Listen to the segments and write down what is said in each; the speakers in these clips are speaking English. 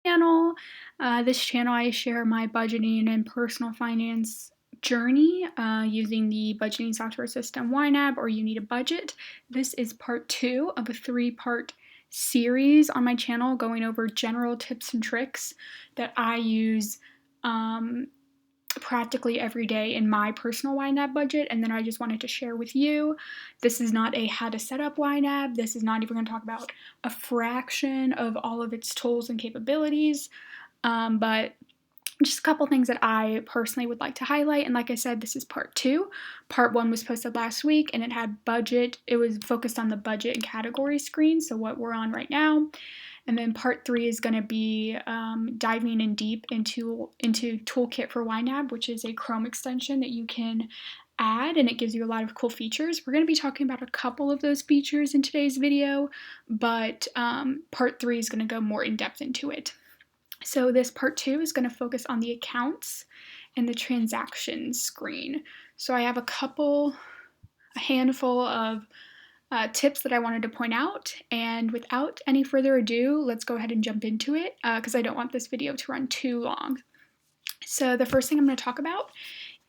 channel. This channel I share my budgeting and personal finance journey using the budgeting software system YNAB or You Need a Budget. This is part 2 of a 3-part series on my channel going over general tips and tricks that I use practically every day in my personal YNAB budget, and then I just wanted to share with you. This is not a how to set up YNAB. This is not even going to talk about a fraction of all of its tools and capabilities, but just a couple things that I personally would like to highlight. And like I said, this is part 2. Part 1 was posted last week, and it had budget. It was focused on the budget and category screen, so what we're on right now. And then part 3 is going to be diving in deep into Toolkit for YNAB, which is a Chrome extension that you can add, and it gives you a lot of cool features. We're going to be talking about a couple of those features in today's video, but part 3 is going to go more in depth into it. So this part 2 is going to focus on the accounts and the transactions screen. So I have a handful of tips that I wanted to point out, and without any further ado, let's go ahead and jump into it because I don't want this video to run too long. So the first thing I'm going to talk about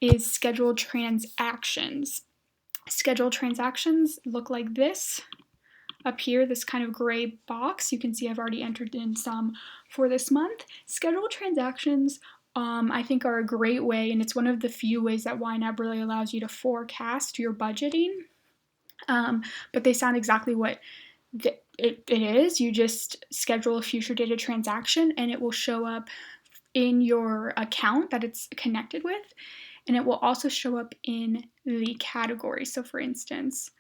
is scheduled transactions. Scheduled transactions look like this. Up here, this kind of gray box, you can see I've already entered in some for this month. Scheduled transactions I think are a great way, and it's one of the few ways that YNAB really allows you to forecast your budgeting. But they sound exactly what it is. You just schedule a future dated transaction and it will show up in your account that it's connected with, and it will also show up in the category. So for instance,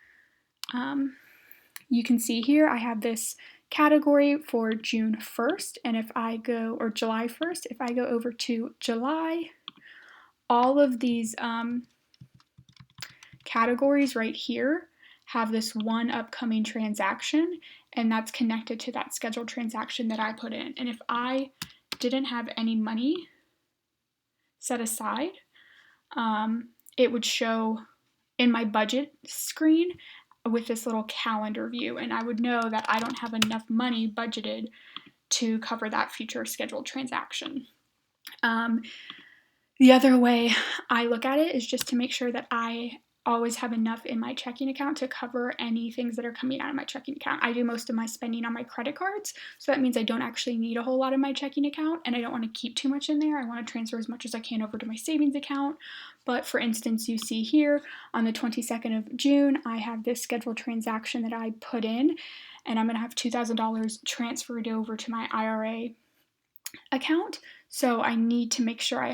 you can see here I have this category for June 1st, and if I go, or July 1st, if I go over to July, all of these categories right here have this one upcoming transaction, and that's connected to that scheduled transaction that I put in. And if I didn't have any money set aside, it would show in my budget screen with this little calendar view, and I would know that I don't have enough money budgeted to cover that future scheduled transaction. The other way I look at it is just to make sure that I always have enough in my checking account to cover any things that are coming out of my checking account. I do most of my spending on my credit cards, so that means I don't actually need a whole lot of my checking account, and I don't want to keep too much in there. I want to transfer as much as I can over to my savings account. But for instance, you see here on the 22nd of June, I have this scheduled transaction that I put in, and I'm going to have $2,000 transferred over to my IRA account. So I need to make sure I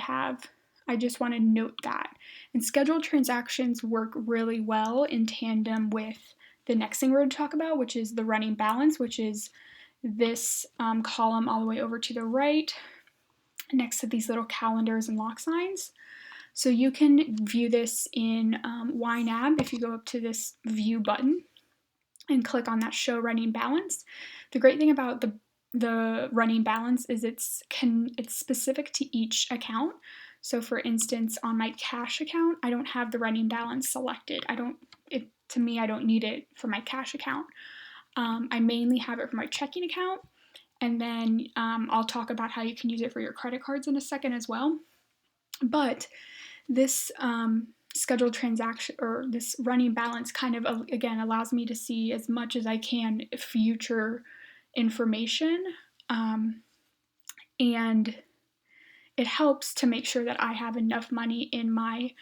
just want to note that. And scheduled transactions work really well in tandem with the next thing we're going to talk about, which is the running balance, which is this column all the way over to the right next to these little calendars and lock signs. So you can view this in YNAB if you go up to this view button and click on that show running balance. The great thing about the running balance is it's specific to each account. So for instance, on my cash account, I don't have the running balance selected. To me, I don't need it for my cash account. I mainly have it for my checking account, and then I'll talk about how you can use it for your credit cards in a second as well. But this scheduled transaction, or this running balance, kind of again allows me to see as much as I can future information, and it helps to make sure that I have enough money in my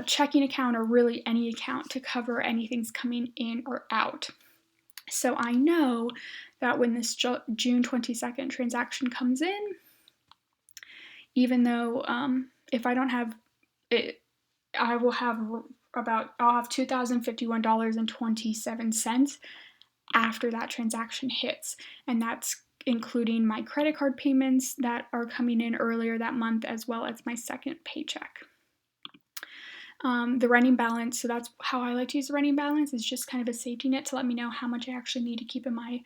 checking account, or really any account, to cover anything's coming in or out. So I know that when this June 22nd transaction comes in, even though if I don't have it, I'll have $2,051.27 after that transaction hits, and that's including my credit card payments that are coming in earlier that month, as well as my second paycheck. The running balance, so that's how I like to use the running balance, is just kind of a safety net to let me know how much I actually need to keep in my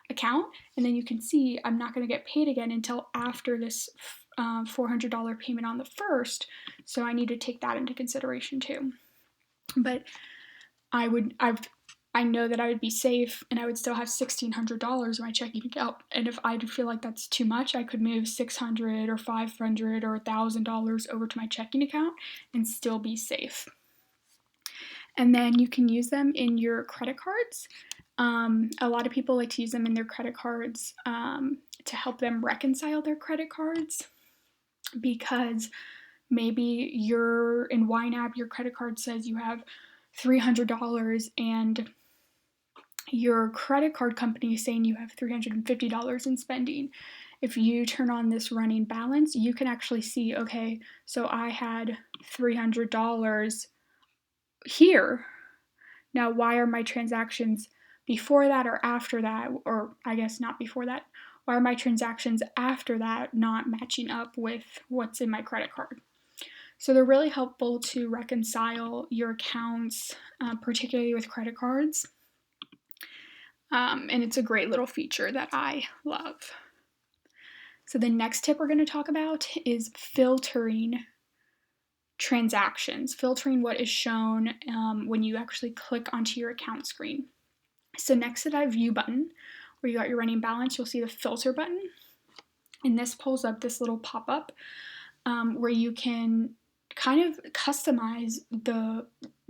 account. And then you can see I'm not going to get paid again until after this $400 payment on the 1st, so I need to take that into consideration too. But I've I know that I would be safe and I would still have $1,600 in my checking account. And if I feel like that's too much, I could move $600 or $500 or $1,000 over to my checking account and still be safe. And then you can use them in your credit cards. A lot of people like to use them in their credit cards to help them reconcile their credit cards, because maybe you're in YNAB, your credit card says you have $300 and your credit card company is saying you have $350 in spending. If you turn on this running balance, you can actually see, okay, so I had $300 here. Now, why are my transactions before that or after that, or I guess not before that, why are my transactions after that not matching up with what's in my credit card? So they're really helpful to reconcile your accounts, particularly with credit cards. And it's a great little feature that I love. So the next tip we're going to talk about is filtering transactions, filtering what is shown when you actually click onto your account screen. So next to that view button, where you got your running balance, you'll see the filter button. And this pulls up this little pop-up where you can kind of customize the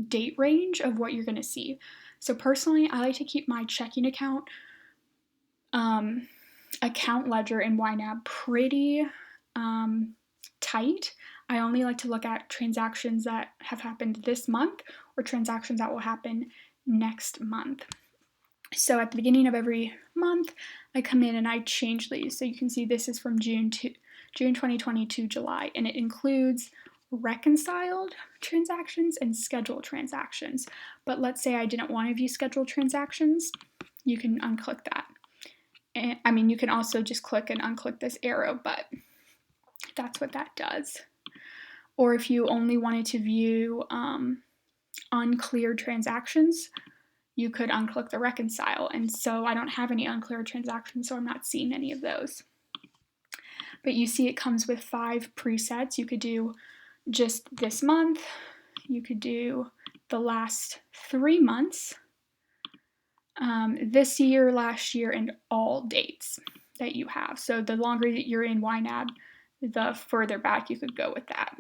date range of what you're going to see. So personally, I like to keep my checking account ledger in YNAB pretty tight. I only like to look at transactions that have happened this month or transactions that will happen next month. So at the beginning of every month, I come in and I change these. So you can see this is from June 2020 to July, and it includes reconciled transactions and scheduled transactions. But let's say I didn't want to view scheduled transactions, you can unclick that. And, I mean, you can also just click and unclick this arrow, but that's what that does. Or if you only wanted to view uncleared transactions, you could unclick the reconcile. And so I don't have any uncleared transactions, so I'm not seeing any of those. But you see it comes with 5 presets. You could do just this month. You could do the last 3 months, this year, last year, and all dates that you have. So the longer that you're in YNAB, the further back you could go with that.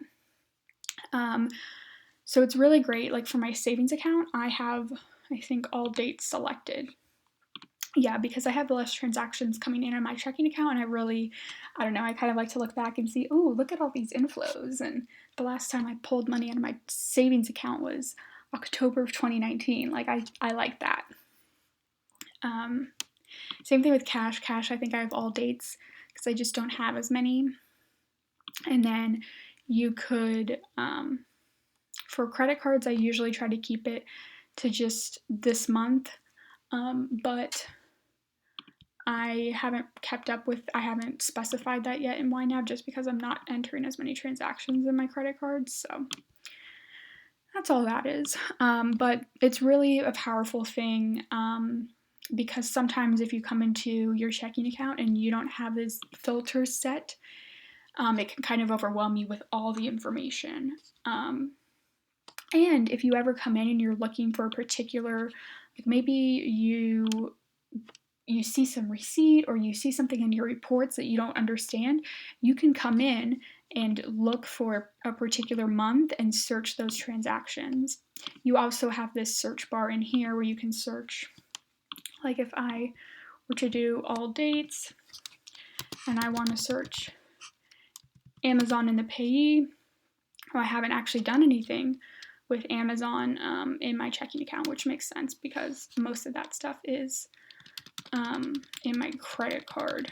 So it's really great. Like for my savings account, I have, I think, all dates selected. Yeah, because I have less transactions coming in on my checking account, and I don't know, I kind of like to look back and see, oh, look at all these inflows. And the last time I pulled money out of my savings account was October of 2019. Like, I like that. Same thing with cash. Cash, I think I have all dates because I just don't have as many. And then you could, for credit cards, I usually try to keep it to just this month, but I haven't specified that yet in YNAB just because I'm not entering as many transactions in my credit cards, so that's all that is. But it's really a powerful thing because sometimes if you come into your checking account and you don't have this filter set, it can kind of overwhelm you with all the information. And if you ever come in and you're looking for a particular, like maybe you see some receipt or you see something in your reports that you don't understand, you can come in and look for a particular month and search those transactions. You also have this search bar in here where you can search, like if I were to do all dates and I want to search Amazon in the payee, I haven't actually done anything with Amazon in my checking account, which makes sense because most of that stuff is in my credit card.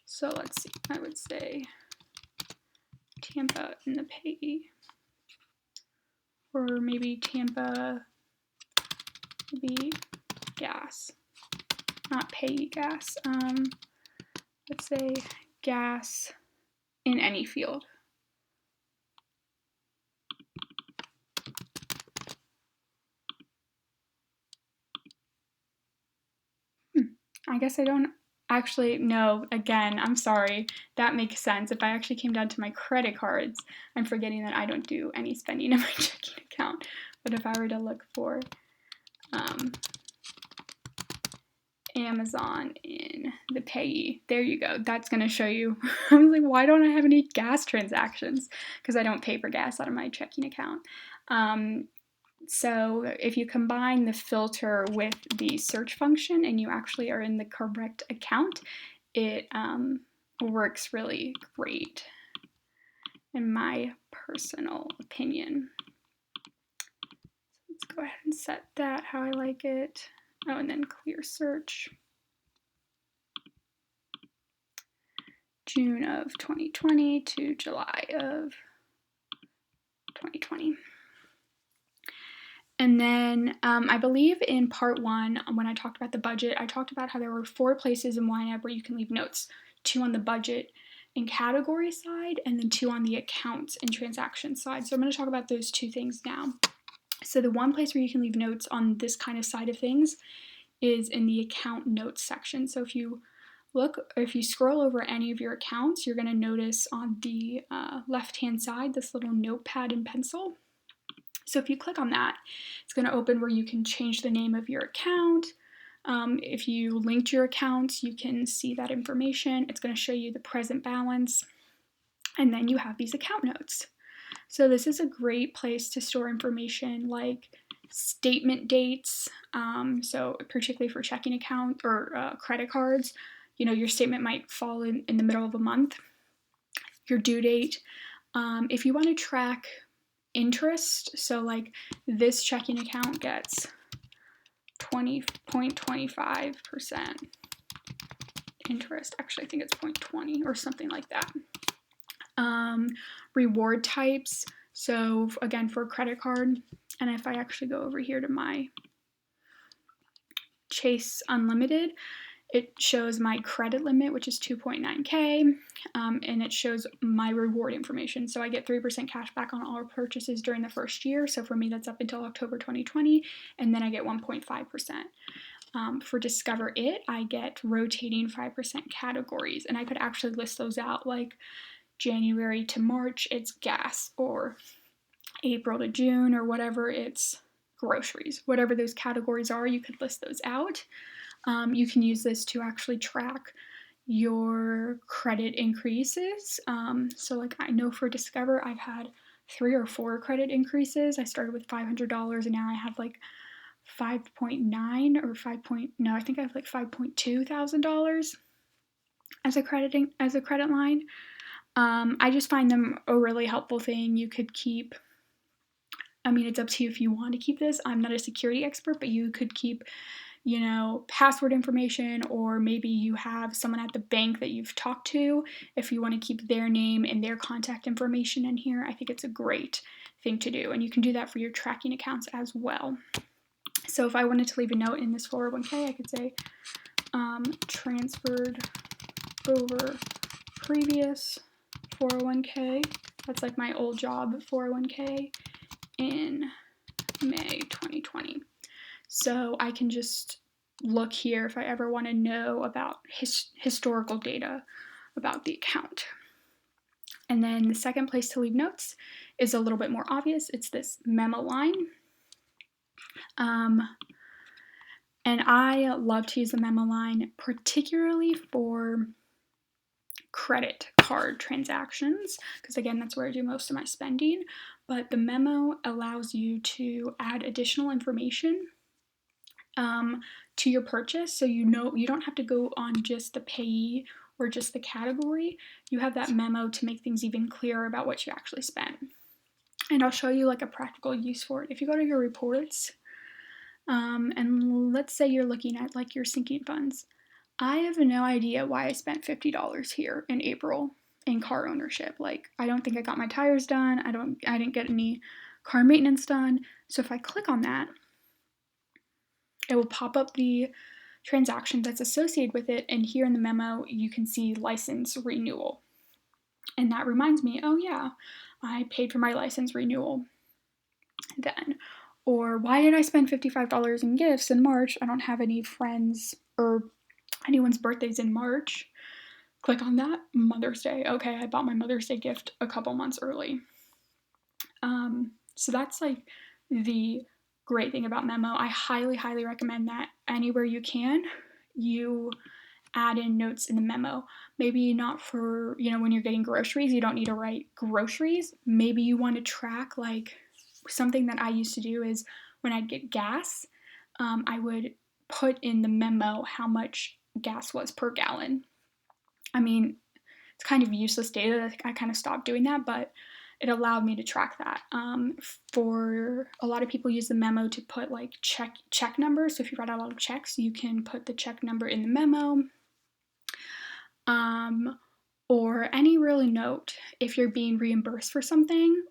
So let's see, I would say Tampa in the payee, or maybe Tampa, maybe gas, not payee gas. Let's say gas in any field. I guess I don't actually, no, again, I'm sorry. That makes sense. If I actually came down to my credit cards, I'm forgetting that I don't do any spending in my checking account. But if I were to look for Amazon in the payee. There you go. That's going to show you. I was like, why don't I have any gas transactions? Because I don't pay for gas out of my checking account. So if you combine the filter with the search function and you actually are in the correct account, it works really great, in my personal opinion. Let's go ahead and set that how I like it. Oh, and then clear search. June of 2020 to July of 2020. And then I believe in part 1, when I talked about the budget, I talked about how there were 4 places in YNAB where you can leave notes. 2 on the budget and category side, and then 2 on the accounts and transaction side. So I'm going to talk about those 2 things now. So the one place where you can leave notes on this kind of side of things is in the account notes section. So if you look, or if you scroll over any of your accounts, you're going to notice on the left-hand side this little notepad and pencil. So if you click on that, it's going to open where you can change the name of your account. If you linked your accounts, you can see that information. It's going to show you the present balance. And then you have these account notes. So this is a great place to store information like statement dates. So particularly for checking account or credit cards, you know, your statement might fall in the middle of a month. Your due date. If you want to track interest, so like this checking account gets 20.25% interest. Actually, I think it's 0.20 or something like that. Reward types. So again, for a credit card, and if I actually go over here to my Chase Unlimited, it shows my credit limit, which is 2.9K, and it shows my reward information. So I get 3% cash back on all purchases during the first year. So for me, that's up until October 2020, and then I get 1.5%. For Discover It, I get rotating 5% categories, and I could actually list those out, like January to March, it's gas, or April to June, or whatever, it's groceries. Whatever those categories are, you could list those out. You can use this to actually track your credit increases. So like I know for Discover, I've had 3 or 4 credit increases. I started with $500 and now I have like 5.9 or 5. No, I think I have like $5.2 thousand as a credit line. I just find them a really helpful thing. You could keep, I mean, it's up to you if you want to keep this. I'm not a security expert, but you could keep, you know, password information, or maybe you have someone at the bank that you've talked to. If you want to keep their name and their contact information in here, I think it's a great thing to do. And you can do that for your tracking accounts as well. So if I wanted to leave a note in this 401k, I could say transferred over previous 401k. That's like my old job 401k in May 2020. So I can just look here if I ever want to know about historical data about the account. And then the second place to leave notes is a little bit more obvious. It's this memo line. And I love to use the memo line, particularly for credit card transactions, because again, that's where I do most of my spending. But the memo allows you to add additional information to your purchase, so you know you don't have to go on just the payee or just the category. You have that memo to make things even clearer about what you actually spent. And I'll show you like a practical use for it. If you go to your reports, and let's say you're looking at like your sinking funds. I have no idea why I spent $50 here in April in car ownership. Like, I don't think I got my tires done. I didn't get any car maintenance done. So if I click on that, it will pop up the transaction that's associated with it. And here in the memo, you can see license renewal. And that reminds me, oh yeah, I paid for my license renewal then. Or why did I spend $55 in gifts in March? I don't have any friends or anyone's birthdays in March. Click on that. Mother's Day. Okay, I bought my Mother's Day gift a couple months early. So that's like the great thing about Memo. I highly, highly recommend that anywhere you can, you add in notes in the memo. Maybe not for, when you're getting groceries, you don't need to write groceries. Maybe you want to track, like, something that I used to do is when I'd get gas, I would put in the memo how much gas was per gallon. I mean, it's kind of useless data. I kind of stopped doing that, but it allowed me to track that. For a lot of people use the memo to put like check numbers. So if you write out a lot of checks, you can put the check number in the memo. Or any really note. If you're being reimbursed for something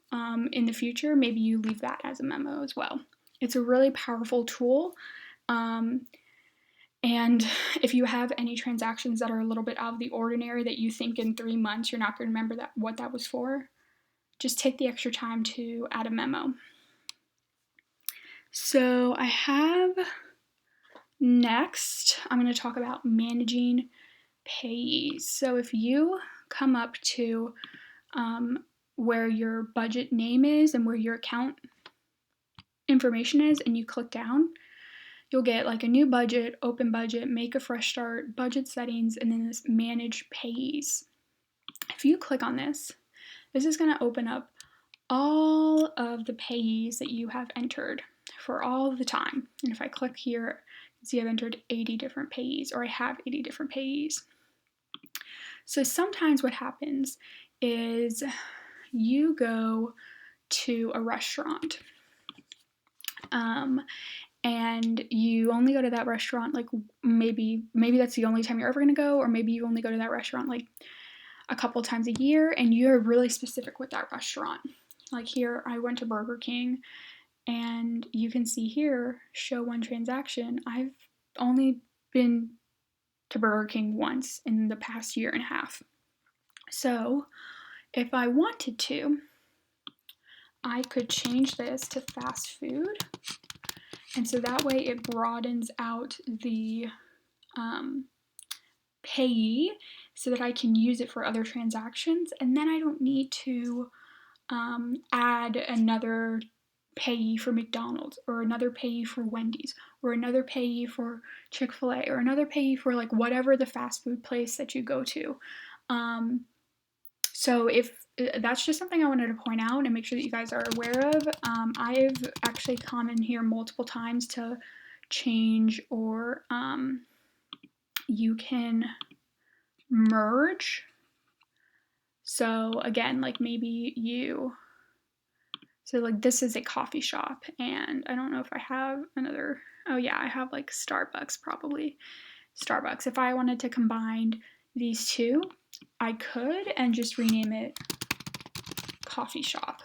in the future, maybe you leave that as a memo as well. It's a really powerful tool. And if you have any transactions that are a little bit out of the ordinary that you think in 3 months you're not going to remember what that was for, just take the extra time to add a memo. So I have next, I'm going to talk about managing payees. So if you come up to where your budget name is and where your account information is, and you click down, you'll get like a new budget, open budget, make a fresh start, budget settings, and then this manage payees. If you click on this is going to open up all of the payees that you have entered for all the time. And if I click here, you can see I've entered 80 different payees, or I have 80 different payees. So sometimes what happens is you go to a restaurant and you only go to that restaurant like maybe that's the only time you're ever going to go, or maybe you only go to that restaurant like a couple times a year and you're really specific with that restaurant. Like here, I went to Burger King and you can see here, show one transaction. I've only been to Burger King once in the past year and a half. So if I wanted to, I could change this to fast food. And so that way it broadens out the payee so that I can use it for other transactions. And then I don't need to add another payee for McDonald's, or another payee for Wendy's, or another payee for Chick-fil-A, or another payee for like whatever the fast food place that you go to. So if that's just something I wanted to point out and make sure that you guys are aware of. I've actually come in here multiple times to change, or you can merge. So again, like maybe so like this is a coffee shop, and I don't know if I have another, oh yeah, I have like Starbucks probably. Starbucks. If I wanted to combine these two, I could and just rename it coffee shop,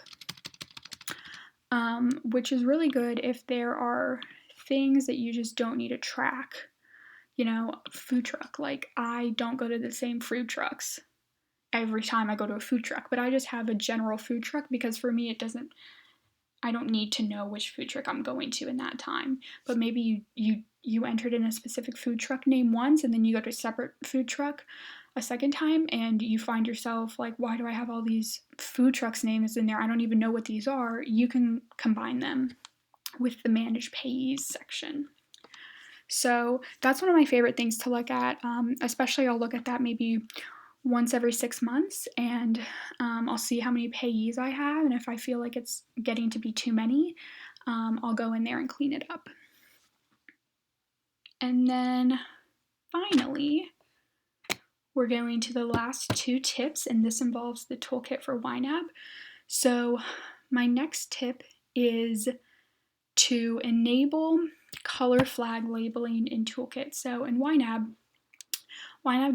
which is really good if there are things that you just don't need to track. Food truck. Like I don't go to the same food trucks every time I go to a food truck, but I just have a general food truck because for me I don't need to know which food truck I'm going to in that time. But maybe you entered in a specific food truck name once, and then you go to a separate food truck a second time, and you find yourself like, why do I have all these food trucks names in there? I don't even know what these are. You can combine them with the manage payees section. So that's one of my favorite things to look at. Especially I'll look at that maybe once every 6 months, and I'll see how many payees I have, and if I feel like it's getting to be too many, I'll go in there and clean it up. And then finally, we're going to the last 2 tips, and this involves the toolkit for YNAB. So my next tip is to enable color flag labeling in toolkit. So in YNAB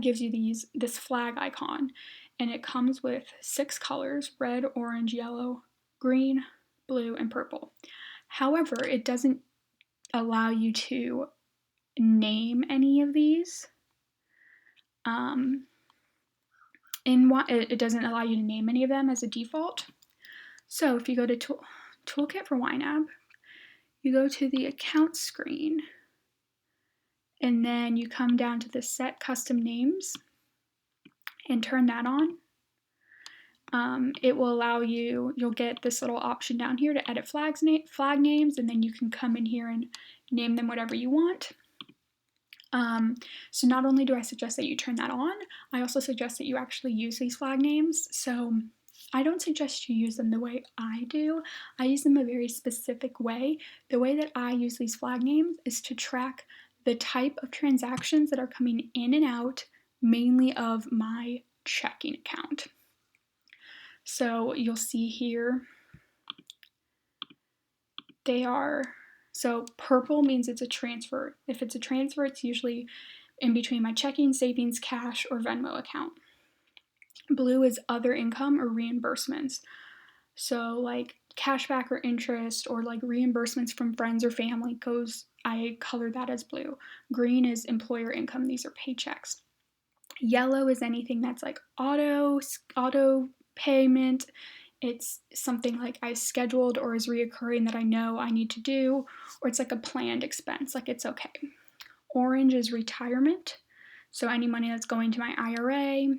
gives you this flag icon, and it comes with 6 colors: red, orange, yellow, green, blue, and purple. However, it doesn't allow you to name any of these. It doesn't allow you to name any of them as a default. So if you go to Toolkit for YNAB, you go to the account screen, and then you come down to the Set Custom Names and turn that on. It will allow you'll get this little option down here to edit flag names, and then you can come in here and name them whatever you want. So not only do I suggest that you turn that on, I also suggest that you actually use these flag names. So I don't suggest you use them the way I do. I use them a very specific way. The way that I use these flag names is to track the type of transactions that are coming in and out, mainly of my checking account. So you'll see here, they are, so purple means it's a transfer. If it's a transfer, it's usually in between my checking, savings, cash, or Venmo account. Blue is other income or reimbursements. So like cashback or interest or like reimbursements from friends or family I color that as blue. Green is employer income. These are paychecks. Yellow is anything that's like auto payment. It's something like I scheduled or is reoccurring that I know I need to do, or it's like a planned expense, like it's okay. Orange is retirement, so any money that's going to my IRA.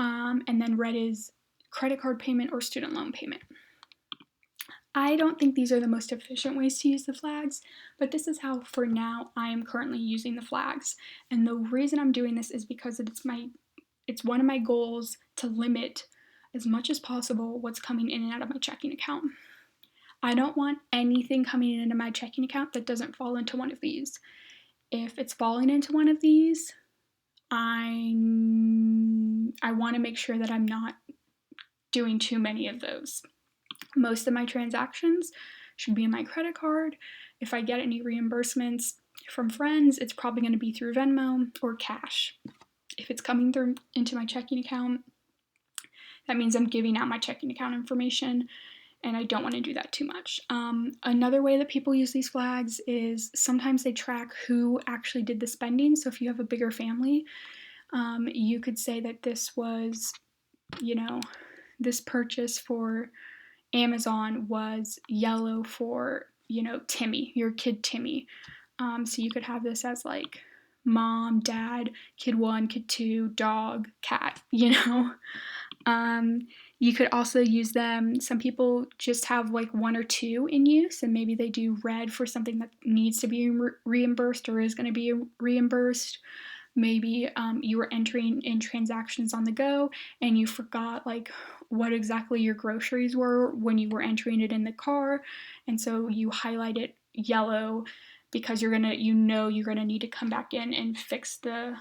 And then red is credit card payment or student loan payment. I don't think these are the most efficient ways to use the flags, but this is how, for now, I am currently using the flags. And the reason I'm doing this is because it's one of my goals to limit as much as possible what's coming in and out of my checking account. I don't want anything coming into my checking account that doesn't fall into one of these. If it's falling into one of these, I want to make sure that I'm not doing too many of those. Most of my transactions should be in my credit card. If I get any reimbursements from friends, it's probably going to be through Venmo or cash. If it's coming through into my checking account, that means I'm giving out my checking account information, and I don't want to do that too much. Another way that people use these flags is sometimes they track who actually did the spending. So if you have a bigger family, you could say that this was, this purchase for Amazon was yellow for, Timmy, your kid Timmy. So you could have this as like mom, dad, kid 1, kid 2, dog, cat, You could also use them. Some people just have like 1 or 2 in use, and maybe they do red for something that needs to be reimbursed or is going to be reimbursed. Maybe you were entering in transactions on the go and you forgot like what exactly your groceries were when you were entering it in the car, and so you highlight it yellow because you're gonna need to come back in and fix the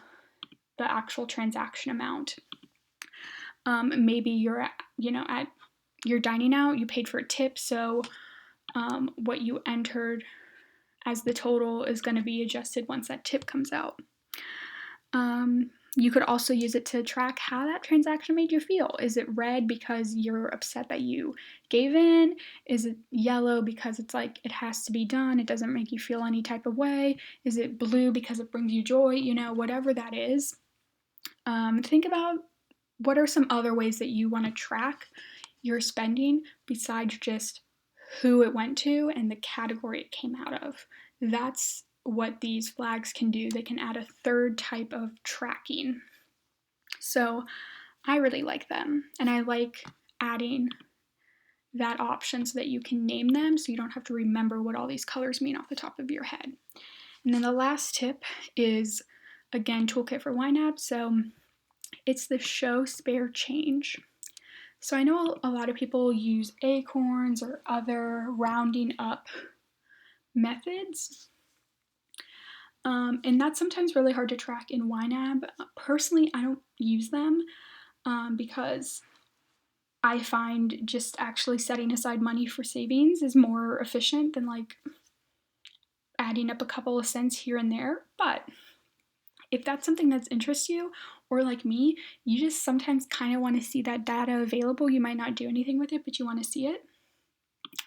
actual transaction amount. Maybe you're you're dining out, you paid for a tip, so what you entered as the total is going to be adjusted once that tip comes out. You could also use it to track how that transaction made you feel. Is it red because you're upset that you gave in? Is it yellow because it's like it has to be done, it doesn't make you feel any type of way? Is it blue because it brings you joy? Whatever that is. Think about what are some other ways that you want to track your spending besides just who it went to and the category it came out of. That's what these flags can do. They can add a third type of tracking. So I really like them, and I like adding that option so that you can name them so you don't have to remember what all these colors mean off the top of your head. And then the last tip is, again, toolkit for YNAB. So it's the show spare change. So I know a lot of people use acorns or other rounding up methods. And that's sometimes really hard to track in YNAB. Personally, I don't use them because I find just actually setting aside money for savings is more efficient than like adding up a couple of cents here and there. But if that's something that interests you, or like me, you just sometimes kind of want to see that data available. You might not do anything with it, but you want to see it.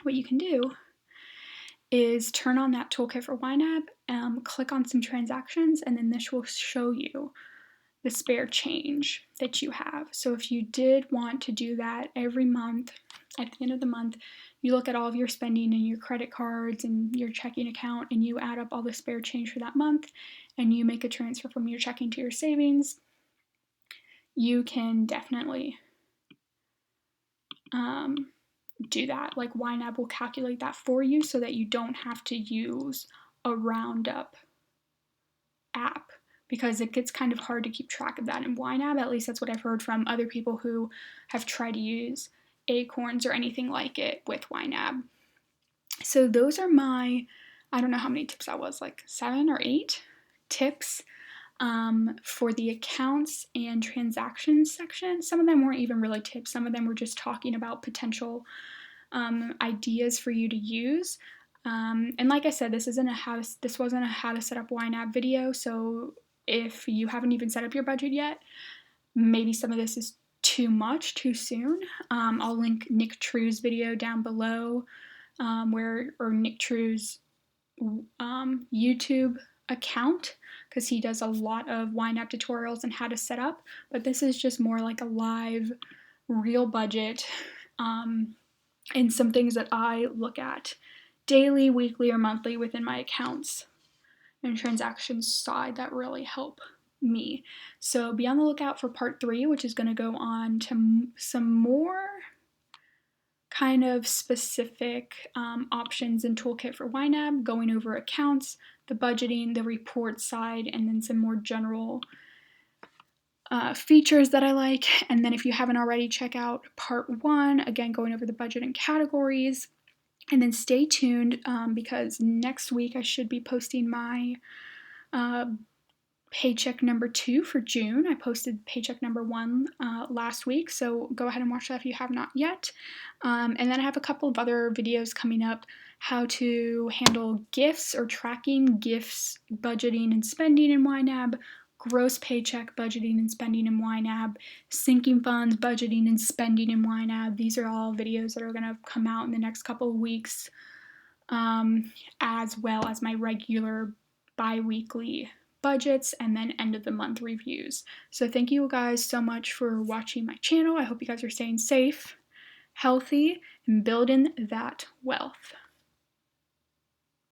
What you can do is turn on that toolkit for YNAB, click on some transactions, and then this will show you the spare change that you have. So if you did want to do that every month, at the end of the month, you look at all of your spending and your credit cards and your checking account, and you add up all the spare change for that month, and you make a transfer from your checking to your savings, you can definitely do that. Like YNAB will calculate that for you so that you don't have to use a roundup app, because it gets kind of hard to keep track of that in YNAB. At least that's what I've heard from other people who have tried to use Acorns or anything like it with YNAB. So those are my, I don't know how many tips that was, like 7 or 8 tips for the accounts and transactions section. Some of them weren't even really tips. Some of them were just talking about potential ideas for you to use. And like I said, this wasn't a how to set up YNAB video. So if you haven't even set up your budget yet, maybe some of this is too much too soon. I'll link Nick True's video down below, or Nick True's YouTube account, because he does a lot of YNAB tutorials and how to set up, but this is just more like a live, real budget, and some things that I look at daily, weekly, or monthly within my accounts and transactions side that really help me. So be on the lookout for part 3, which is going to go on to some more kind of specific options and toolkit for YNAB, going over accounts, the budgeting, the report side, and then some more general features that I like. And then if you haven't already, check out part 1, again going over the budget and categories. And then stay tuned because next week I should be posting my paycheck number 2 for June. I posted paycheck number 1 last week, so go ahead and watch that if you have not yet. And then I have a couple of other videos coming up: how to handle gifts or tracking gifts, budgeting and spending in YNAB, gross paycheck budgeting and spending in YNAB, sinking funds budgeting and spending in YNAB. These are all videos that are going to come out in the next couple of weeks, as well as my regular bi-weekly budgets and then end of the month reviews. So thank you guys so much for watching my channel. I hope you guys are staying safe, healthy, and building that wealth.